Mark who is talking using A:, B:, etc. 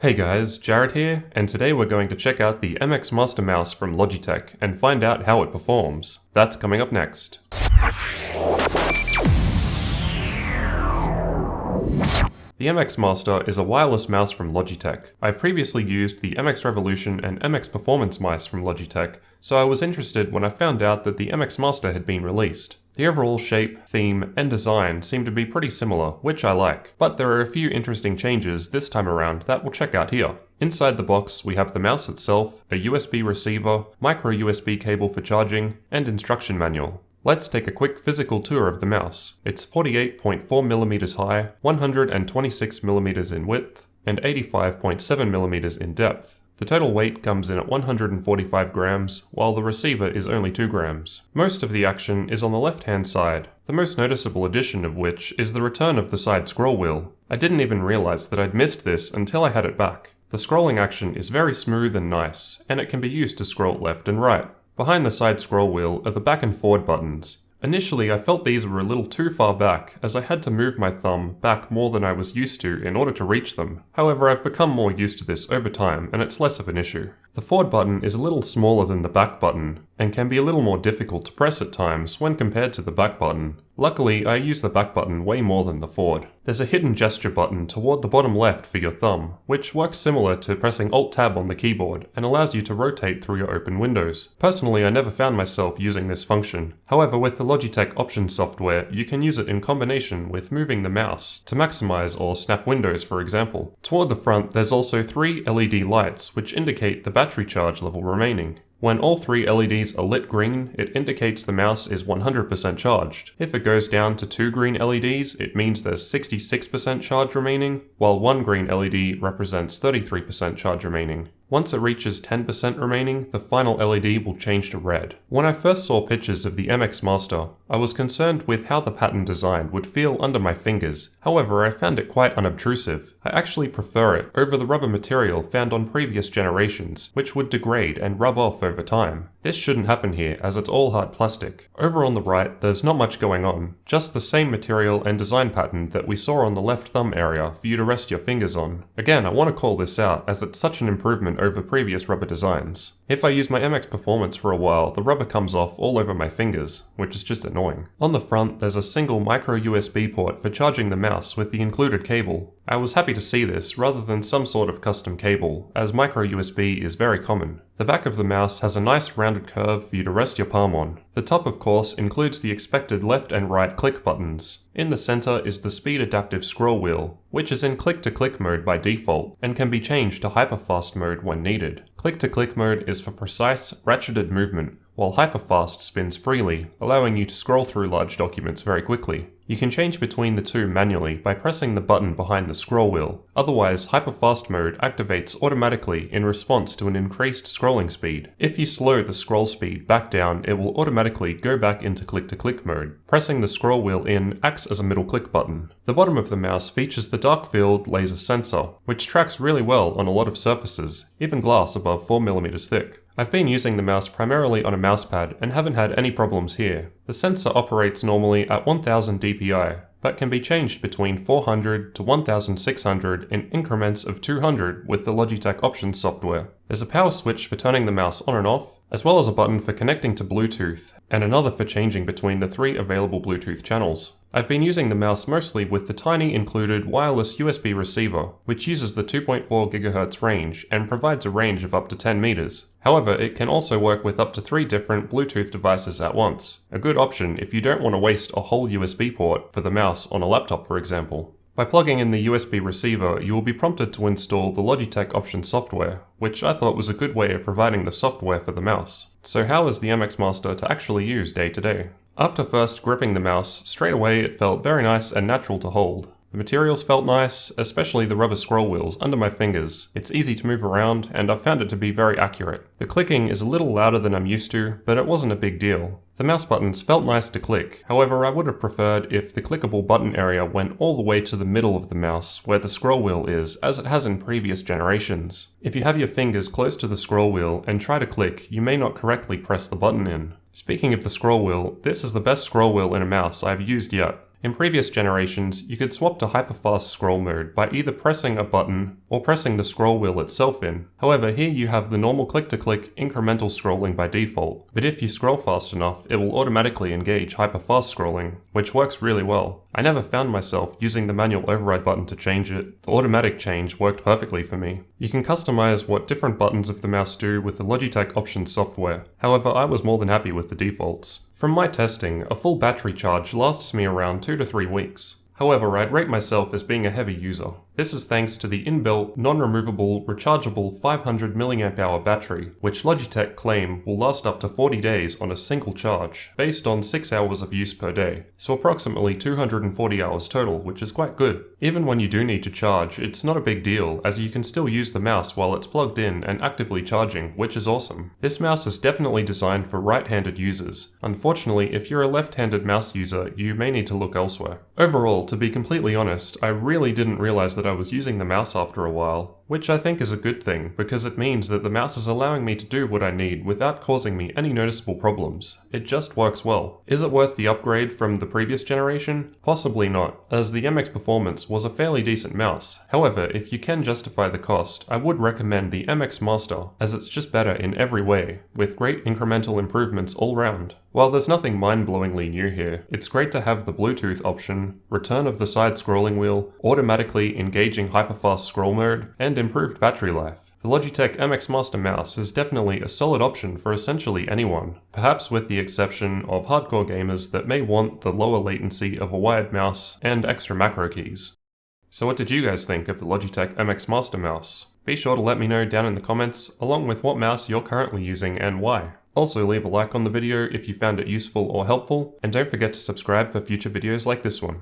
A: Hey guys, Jared here, and today we're going to check out the MX Master Mouse from Logitech and find out how it performs. That's coming up next. The MX Master is a wireless mouse from Logitech. I've previously used the MX Revolution and MX Performance mice from Logitech, so I was interested when I found out that the MX Master had been released. The overall shape, theme, and design seem to be pretty similar, which I like, but there are a few interesting changes this time around that we'll check out here. Inside the box, we have the mouse itself, a USB receiver, micro USB cable for charging, and instruction manual. Let's take a quick physical tour of the mouse. It's 48.4mm high, 126mm in width, and 85.7mm in depth. The total weight comes in at 145 grams, while the receiver is only 2 grams. Most of the action is on the left-hand side, the most noticeable addition of which is the return of the side scroll wheel. I didn't even realize that I'd missed this until I had it back. The scrolling action is very smooth and nice, and it can be used to scroll left and right. Behind the side scroll wheel are the back and forward buttons. Initially, I felt these were a little too far back, as I had to move my thumb back more than I was used to in order to reach them. However, I've become more used to this over time, and it's less of an issue. The forward button is a little smaller than the back button, and can be a little more difficult to press at times when compared to the back button. Luckily, I use the back button way more than the forward. There's a hidden gesture button toward the bottom left for your thumb, which works similar to pressing Alt-Tab on the keyboard and allows you to rotate through your open windows. Personally, I never found myself using this function. However, with the Logitech Options software, you can use it in combination with moving the mouse to maximize or snap windows, for example. Toward the front, there's also 3 LED lights which indicate the battery charge level remaining. When all 3 LEDs are lit green, it indicates the mouse is 100% charged. If it goes down to 2 green LEDs, it means there's 66% charge remaining, while 1 green LED represents 33% charge remaining. Once it reaches 10% remaining, the final LED will change to red. When I first saw pictures of the MX Master, I was concerned with how the pattern design would feel under my fingers. However, I found it quite unobtrusive. I actually prefer it over the rubber material found on previous generations, which would degrade and rub off over time. This shouldn't happen here, as it's all hard plastic. Over on the right, there's not much going on, just the same material and design pattern that we saw on the left thumb area for you to rest your fingers on. Again, I want to call this out as it's such an improvement over previous rubber designs. If I use my MX Performance for a while, the rubber comes off all over my fingers, which is just annoying. On the front, there's a single micro USB port for charging the mouse with the included cable. I was happy to see this rather than some sort of custom cable, as micro USB is very common. The back of the mouse has a nice rounded curve for you to rest your palm on. The top, of course, includes the expected left and right click buttons. In the center is the speed adaptive scroll wheel, which is in click-to-click mode by default, and can be changed to hyperfast mode when needed. Click-to-click mode is for precise, ratcheted movement, while hyperfast spins freely, allowing you to scroll through large documents very quickly. You can change between the two manually by pressing the button behind the scroll wheel. Otherwise, hyperfast mode activates automatically in response to an increased scrolling speed. If you slow the scroll speed back down, it will automatically go back into click-to-click mode. Pressing the scroll wheel in acts as a middle click button. The bottom of the mouse features the dark field laser sensor, which tracks really well on a lot of surfaces, even glass above 4mm thick. I've been using the mouse primarily on a mousepad and haven't had any problems here. The sensor operates normally at 1000 dpi, but can be changed between 400 to 1600 in increments of 200 with the Logitech Options software. There's a power switch for turning the mouse on and off, as well as a button for connecting to Bluetooth, and another for changing between the 3 available Bluetooth channels. I've been using the mouse mostly with the tiny included wireless USB receiver, which uses the 2.4 GHz range and provides a range of up to 10 meters. However, it can also work with up to 3 different Bluetooth devices at once. A good option if you don't want to waste a whole USB port for the mouse on a laptop, for example. By plugging in the USB receiver, you will be prompted to install the Logitech Options software, which I thought was a good way of providing the software for the mouse. So how is the MX Master to actually use day to day? After first gripping the mouse, straight away it felt very nice and natural to hold. The materials felt nice, especially the rubber scroll wheels under my fingers. It's easy to move around, and I found it to be very accurate. The clicking is a little louder than I'm used to, but it wasn't a big deal. The mouse buttons felt nice to click, however I would have preferred if the clickable button area went all the way to the middle of the mouse where the scroll wheel is, as it has in previous generations. If you have your fingers close to the scroll wheel and try to click, you may not correctly press the button in. Speaking of the scroll wheel, this is the best scroll wheel in a mouse I've used yet. In previous generations, you could swap to hyperfast scroll mode by either pressing a button or pressing the scroll wheel itself in. However, here you have the normal click-to-click incremental scrolling by default, but if you scroll fast enough, it will automatically engage hyperfast scrolling, which works really well. I never found myself using the manual override button to change it. The automatic change worked perfectly for me. You can customize what different buttons of the mouse do with the Logitech Options software. However, I was more than happy with the defaults. From my testing, a full battery charge lasts me around 2 to 3 weeks. However, I'd rate myself as being a heavy user. This is thanks to the inbuilt, non-removable, rechargeable 500 mAh battery, which Logitech claim will last up to 40 days on a single charge, based on 6 hours of use per day, so approximately 240 hours total, which is quite good. Even when you do need to charge, it's not a big deal, as you can still use the mouse while it's plugged in and actively charging, which is awesome. This mouse is definitely designed for right-handed users. Unfortunately, if you're a left-handed mouse user, you may need to look elsewhere. Overall, to be completely honest, I really didn't realize that I was using the mouse after a while, which I think is a good thing, because it means that the mouse is allowing me to do what I need without causing me any noticeable problems. It just works well. Is it worth the upgrade from the previous generation? Possibly not, as the MX Performance was a fairly decent mouse. However, if you can justify the cost, I would recommend the MX Master, as it's just better in every way, with great incremental improvements all round. While there's nothing mind-blowingly new here, it's great to have the Bluetooth option, return of the side scrolling wheel, automatically engaging hyperfast scroll mode, and improved battery life. The Logitech MX Master mouse is definitely a solid option for essentially anyone, perhaps with the exception of hardcore gamers that may want the lower latency of a wired mouse and extra macro keys. So what did you guys think of the Logitech MX Master mouse? Be sure to let me know down in the comments, along with what mouse you're currently using and why. Also leave a like on the video if you found it useful or helpful, and don't forget to subscribe for future videos like this one.